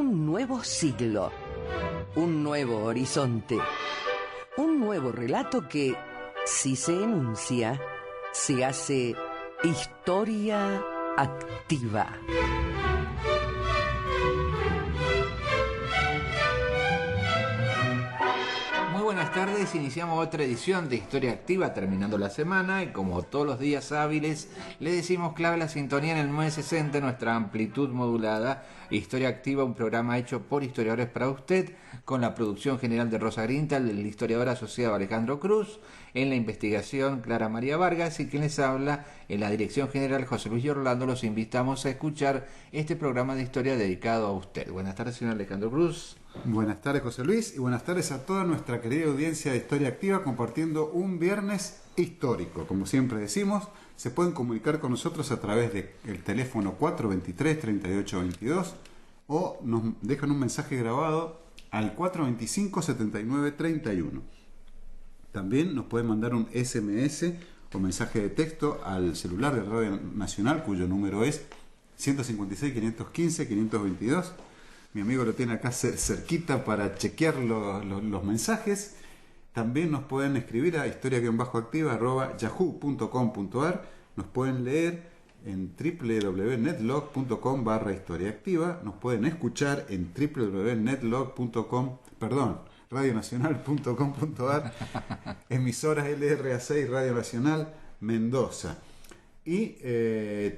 Un nuevo siglo, un nuevo horizonte, un nuevo relato que, si se enuncia, se hace historia activa. Muy buenas tardes, iniciamos otra edición de Historia Activa terminando la semana y como todos los días hábiles le decimos clave la sintonía en el 960, nuestra amplitud modulada. Historia Activa, un programa hecho por historiadores para usted, con la producción general de Rosa Grintal, del historiador asociado Alejandro Cruz, en la investigación Clara María Vargas y quien les habla en la dirección general José Luis Orlando. Los invitamos a escuchar este programa de historia dedicado a usted. Buenas tardes, señor Alejandro Cruz. Buenas tardes, José Luis, y buenas tardes a toda nuestra querida audiencia de Historia Activa, compartiendo un viernes histórico. Como siempre decimos, se pueden comunicar con nosotros a través del teléfono 423-3822 o nos dejan un mensaje grabado al 425-7931. También nos pueden mandar un SMS o mensaje de texto al celular de Radio Nacional, cuyo número es 156-515-522. Mi amigo lo tiene acá cerquita para chequear los mensajes. También nos pueden escribir a historia-activa@yahoo.com.ar. Nos pueden leer en www.netlog.com/historiaactiva. Nos pueden escuchar en radionacional.com.ar, emisoras LRA6 Radio Nacional Mendoza. Y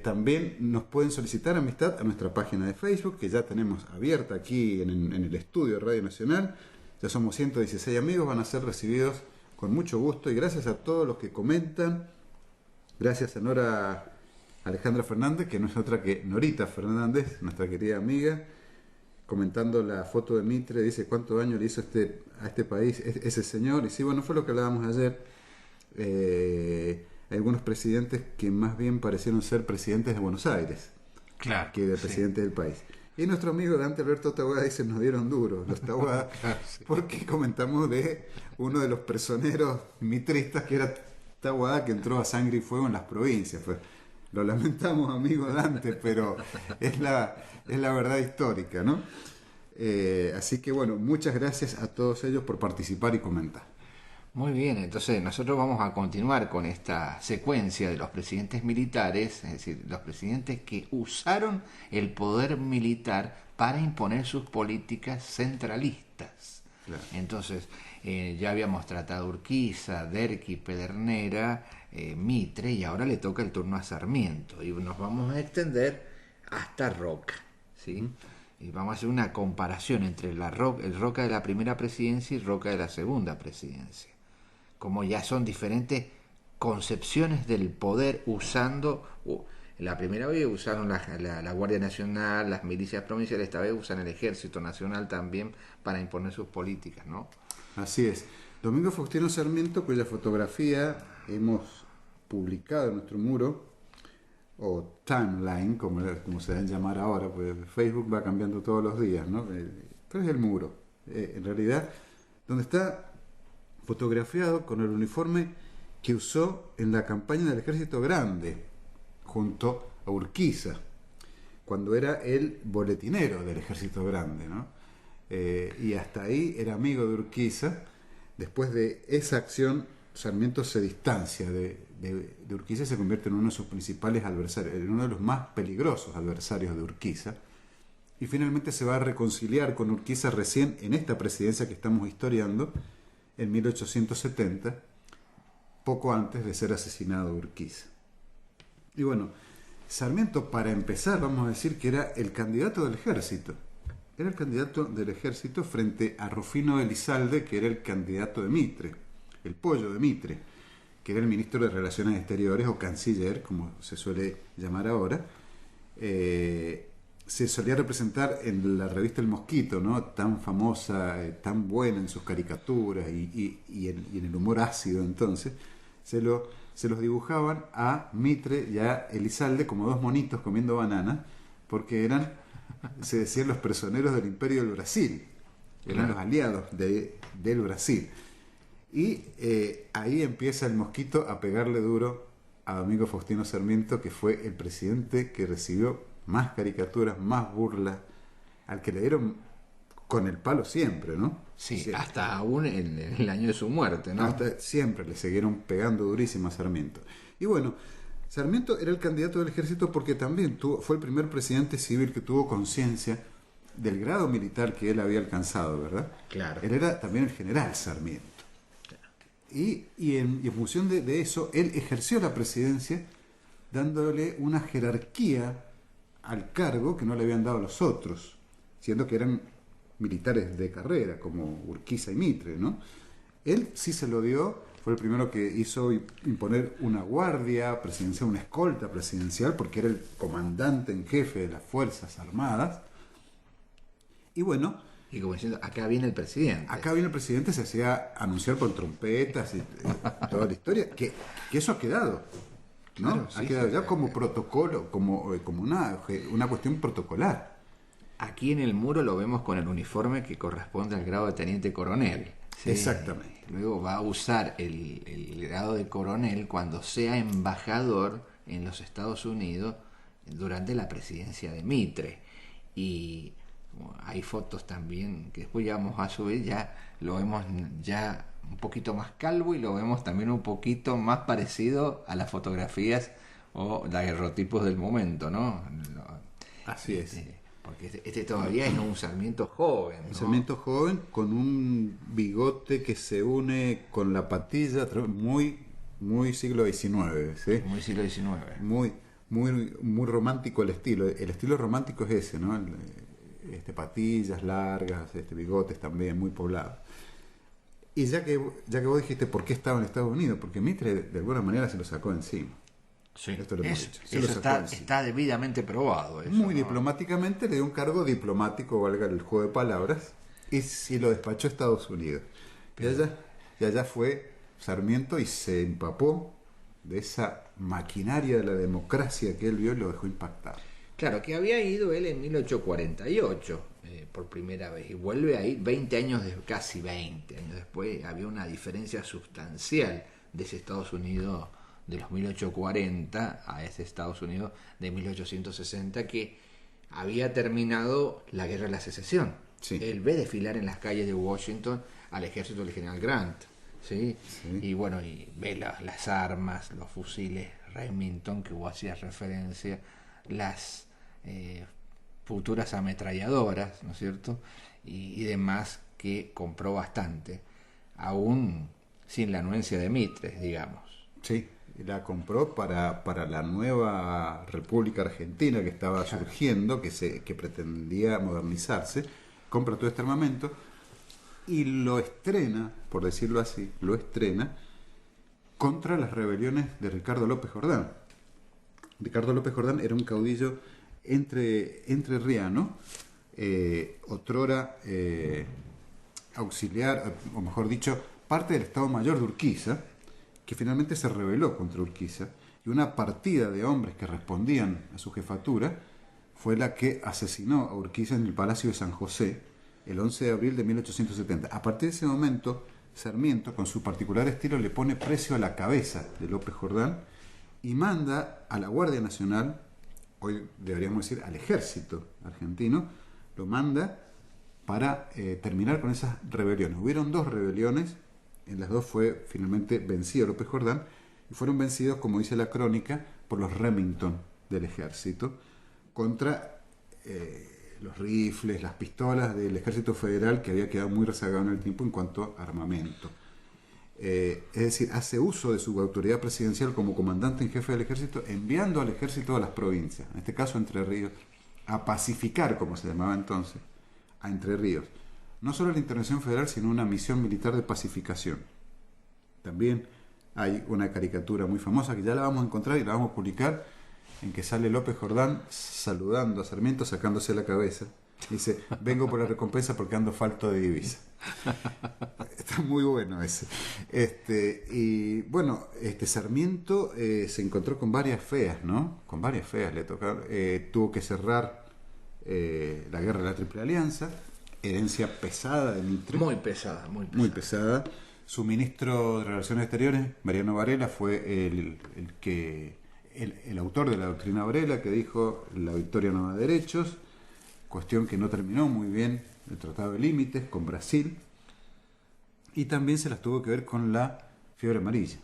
también nos pueden solicitar amistad a nuestra página de Facebook, que ya tenemos abierta aquí en el estudio de Radio Nacional. Ya somos 116 amigos, van a ser recibidos con mucho gusto. Y gracias a todos los que comentan. Gracias a Nora Alejandra Fernández, que no es otra que Norita Fernández, nuestra querida amiga, comentando la foto de Mitre. Dice cuánto daño le hizo a este país ese señor. Y sí, bueno, fue lo que hablábamos ayer. Algunos presidentes que más bien parecieron ser presidentes de Buenos Aires, claro, que de presidente del país. Y nuestro amigo Dante Alberto Taboada dice, nos dieron duro los Taboada, porque comentamos de uno de los personeros mitristas que era Taboada, que entró a sangre y fuego en las provincias. Pues, lo lamentamos, amigo Dante, pero es la verdad histórica, ¿no? Así que bueno, muchas gracias a todos ellos por participar y comentar. Muy bien, entonces nosotros vamos a continuar con esta secuencia de los presidentes militares, es decir, los presidentes que usaron el poder militar para imponer sus políticas centralistas. Claro. Entonces, ya habíamos tratado Urquiza, Derqui, Pedernera, Mitre, y ahora le toca el turno a Sarmiento, y nos vamos a extender hasta Roca, ¿sí? Y vamos a hacer una comparación entre el Roca de la primera presidencia y Roca de la segunda presidencia. Como ya son diferentes concepciones del poder usando, la primera vez usaron la Guardia Nacional, las milicias provinciales, esta vez usan el Ejército Nacional también para imponer sus políticas, ¿no? Así es. Domingo Faustino Sarmiento, cuya fotografía hemos publicado en nuestro muro, o timeline, como se deben llamar ahora, pues Facebook va cambiando todos los días, ¿no? Pero es el muro, en realidad, donde está fotografiado con el uniforme que usó en la campaña del Ejército Grande, junto a Urquiza, cuando era el boletinero del Ejército Grande, ¿no? Y hasta ahí era amigo de Urquiza. Después de esa acción, Sarmiento se distancia de Urquiza y se convierte en uno de sus principales adversarios, en uno de los más peligrosos adversarios de Urquiza. Y finalmente se va a reconciliar con Urquiza recién en esta presidencia que estamos historiando, en 1870, poco antes de ser asesinado Urquiza. Y bueno, Sarmiento, para empezar, vamos a decir que era el candidato del ejército. Era el candidato del ejército frente a Rufino Elizalde, que era el candidato de Mitre, el pollo de Mitre, que era el ministro de Relaciones Exteriores o canciller, como se suele llamar ahora. Se solía representar en la revista El Mosquito, ¿no? Tan famosa, tan buena en sus caricaturas y en el humor ácido. Entonces se los dibujaban a Mitre y a Elizalde como dos monitos comiendo banana, porque eran, se decían, los prisioneros del Imperio del Brasil, eran los aliados del Brasil. Y ahí empieza El Mosquito a pegarle duro a Domingo Faustino Sarmiento, que fue el presidente que recibió más caricaturas, más burlas al que le dieron con el palo siempre, ¿no? Sí, hasta aún en el año de su muerte, ¿no? Hasta siempre le siguieron pegando durísimo a Sarmiento. Y bueno, Sarmiento era el candidato del ejército porque también fue el primer presidente civil que tuvo conciencia del grado militar que él había alcanzado, ¿verdad? Claro. Él era también el general Sarmiento. Claro. Y en función de eso, él ejerció la presidencia dándole una jerarquía al cargo que no le habían dado los otros, siendo que eran militares de carrera, como Urquiza y Mitre, ¿no? Él sí se lo dio, fue el primero que hizo imponer una guardia presidencial, una escolta presidencial, porque era el comandante en jefe de las Fuerzas Armadas. Y bueno... Y como diciendo, acá viene el presidente. Acá viene el presidente, se hacía anunciar con trompetas y toda la historia, que eso ha quedado, ¿no? Claro, sí, ha quedado sí, ya como protocolo, como una cuestión protocolar. Aquí en el muro lo vemos con el uniforme que corresponde al grado de teniente coronel. ¿Sí? Exactamente. Luego va a usar el grado de coronel cuando sea embajador en los Estados Unidos durante la presidencia de Mitre. Y hay fotos también que después ya vamos a subir, ya lo vemos ya un poquito más calvo y lo vemos también un poquito más parecido a las fotografías o daguerrotipos del momento, ¿no? Así es. Porque este todavía es un Sarmiento joven, ¿no? Un Sarmiento joven con un bigote que se une con la patilla, muy, muy siglo XIX, ¿sí? Muy siglo XIX. Muy romántico el estilo. El estilo romántico es ese, ¿no? Patillas largas, bigotes también, muy poblados. Y ya que vos dijiste por qué estaba en Estados Unidos, porque Mitre de alguna manera se lo sacó encima. Sí, esto lo hemos dicho. Eso está debidamente probado. Eso, muy ¿no? diplomáticamente le dio un cargo diplomático, valga el juego de palabras, y si lo despachó a Estados Unidos. Y allá fue Sarmiento y se empapó de esa maquinaria de la democracia que él vio y lo dejó impactado. Claro, que había ido él en 1848 por primera vez y vuelve ahí casi 20 años después. Había una diferencia sustancial de ese Estados Unidos de los 1840 a ese Estados Unidos de 1860 que había terminado la Guerra de la Secesión. Sí. Él ve desfilar en las calles de Washington al ejército del general Grant, ¿sí? Sí. Y bueno, y ve las armas, los fusiles Remington que vos hacías referencia, las futuras ametralladoras, ¿no es cierto? Y demás, que compró bastante, aún sin la anuencia de Mitre, digamos. Sí, la compró para la nueva República Argentina que estaba surgiendo, que pretendía modernizarse. Compra todo este armamento y lo estrena, por decirlo así, contra las rebeliones de Ricardo López Jordán. Ricardo López Jordán era un caudillo entrerriano, otrora auxiliar, o mejor dicho, parte del Estado Mayor de Urquiza, que finalmente se rebeló contra Urquiza, y una partida de hombres que respondían a su jefatura fue la que asesinó a Urquiza en el Palacio de San José el 11 de abril de 1870. A partir de ese momento, Sarmiento, con su particular estilo, le pone precio a la cabeza de López Jordán y manda a la Guardia Nacional, hoy deberíamos decir al ejército argentino, lo manda para terminar con esas rebeliones. Hubieron 2 rebeliones, en las 2 fue finalmente vencido López Jordán, y fueron vencidos, como dice la crónica, por los Remington del ejército, contra los rifles, las pistolas del ejército federal, que había quedado muy rezagado en el tiempo en cuanto a armamento. Es decir, hace uso de su autoridad presidencial como comandante en jefe del ejército, enviando al ejército a las provincias, en este caso Entre Ríos, a pacificar, como se llamaba entonces, a Entre Ríos. No solo la intervención federal, sino una misión militar de pacificación. También hay una caricatura muy famosa que ya la vamos a encontrar y la vamos a publicar, en que sale López Jordán saludando a Sarmiento, sacándose la cabeza. Dice: vengo por la recompensa porque ando falto de divisa. Está muy bueno ese. Y bueno, Sarmiento se encontró con varias feas, ¿no? Con varias feas le tocaron. Tuvo que cerrar la guerra de la Triple Alianza, herencia pesada de Mitre. Muy pesada. Muy pesada. Su ministro de Relaciones Exteriores, Mariano Varela, fue el autor de la doctrina Varela, que dijo: la victoria no da derechos. cuestión que no terminó muy bien, el Tratado de Límites con Brasil, y también se las tuvo que ver con la fiebre amarilla,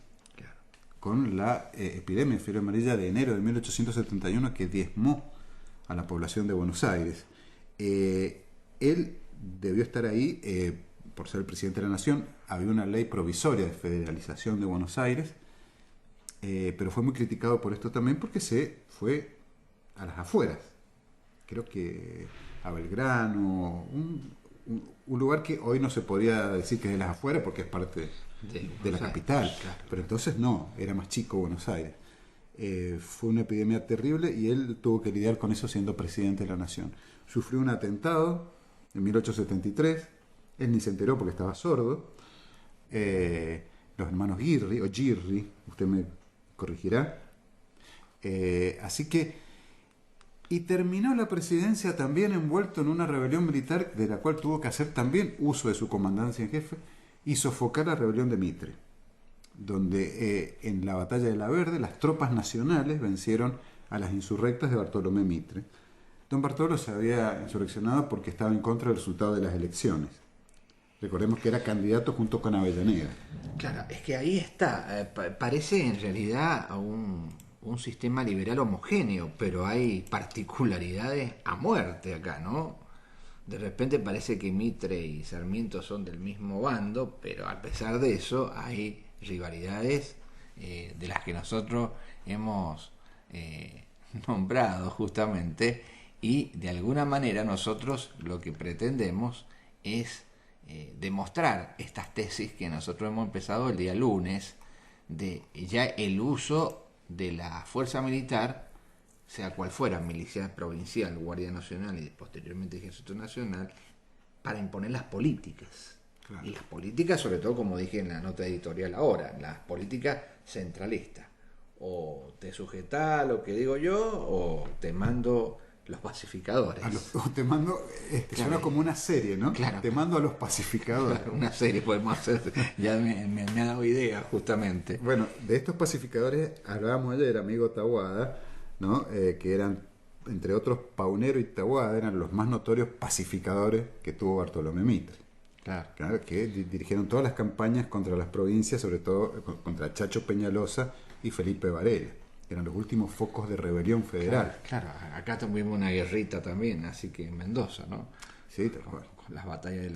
con la epidemia de fiebre amarilla de enero de 1871 que diezmó a la población de Buenos Aires. Él debió estar ahí por ser el presidente de la Nación. Había una ley provisoria de federalización de Buenos Aires, pero fue muy criticado por esto también porque se fue a las afueras. Creo que a Belgrano, un lugar que hoy no se podía decir que es de las afueras porque es parte de la capital, claro. Pero entonces no, era más chico Buenos Aires. Fue una epidemia terrible y él tuvo que lidiar con eso siendo presidente de la Nación. Sufrió un atentado en 1873, él ni se enteró porque estaba sordo. Los hermanos Girri, usted me corregirá. Así que, y terminó la presidencia también envuelto en una rebelión militar de la cual tuvo que hacer también uso de su comandancia en jefe y sofocar la rebelión de Mitre, donde en la batalla de La Verde las tropas nacionales vencieron a las insurrectas de Bartolomé Mitre. Don Bartolo se había insurreccionado porque estaba en contra del resultado de las elecciones. Recordemos que era candidato junto con Avellaneda. Claro, es que ahí está, parece en realidad un sistema liberal homogéneo, pero hay particularidades a muerte acá, ¿no? De repente parece que Mitre y Sarmiento son del mismo bando, pero a pesar de eso hay rivalidades de las que nosotros hemos nombrado justamente, y de alguna manera nosotros lo que pretendemos es demostrar estas tesis que nosotros hemos empezado el día lunes, de ya el uso de la fuerza militar, sea cual fuera, milicia provincial, Guardia Nacional y posteriormente Ejército Nacional, para imponer las políticas. Claro. Y las políticas, sobre todo, como dije en la nota editorial ahora, las políticas centralistas. O te sujetás a lo que digo yo, o te mando los pacificadores. O te mando, claro. Suena como una serie, ¿no? Claro. Te mando a los pacificadores. Claro, una serie podemos hacer, ya me ha dado idea, justamente. Bueno, de estos pacificadores hablábamos ayer, amigo Taboada, ¿no? Que eran, entre otros, Paunero y Taboada, eran los más notorios pacificadores que tuvo Bartolomé Mitre. Claro, que dirigieron todas las campañas contra las provincias, sobre todo contra Chacho Peñalosa y Felipe Varela. Eran los últimos focos de rebelión federal. Claro, acá tuvimos una guerrita también, así que en Mendoza, ¿no? Sí, tal cual. Con las batallas de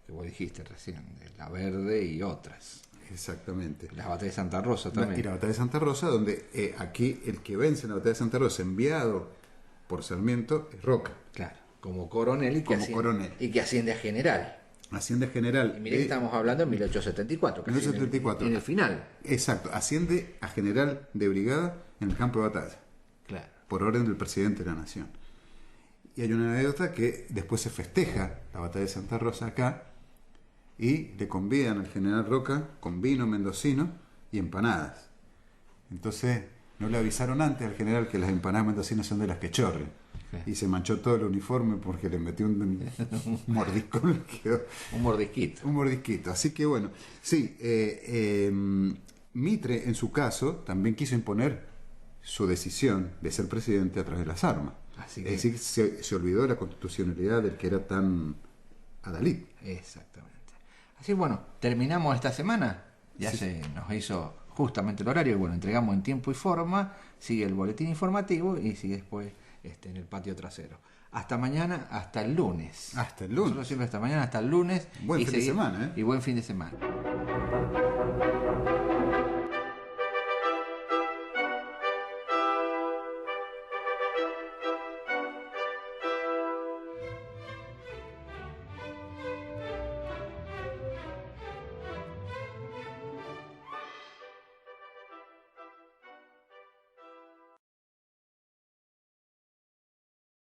que vos dijiste recién, de La Verde y otras. Exactamente. La batalla de Santa Rosa también. Y la batalla de Santa Rosa, donde aquí el que vence en la batalla de Santa Rosa, enviado por Sarmiento, es Roca. Claro, como coronel y que asciende a general. Asciende a general. Y mire que estamos hablando en 1874. 1874. En el final. Exacto, asciende a general de brigada en el campo de batalla. Claro. Por orden del presidente de la Nación. Y hay una anécdota que después se festeja la batalla de Santa Rosa acá y le convidan al general Roca con vino mendocino y empanadas. Entonces no le avisaron antes al general que las empanadas mendocinas son de las que chorren. Y se manchó todo el uniforme porque le metió un mordisco. Un mordisquito. Un mordisquito. Así que bueno, sí, Mitre en su caso también quiso imponer su decisión de ser presidente a través de las armas. Es decir, se olvidó de la constitucionalidad del que era tan adalid. Exactamente. Así bueno, terminamos esta semana. Ya sí. Se nos hizo justamente el horario. Y bueno, entregamos en tiempo y forma. Sigue el boletín informativo y sigue después en el patio trasero. Hasta mañana, hasta el lunes. Hasta el lunes. Nosotros siempre hasta mañana, hasta el lunes. Buen fin de semana, ¿eh? Y buen fin de semana.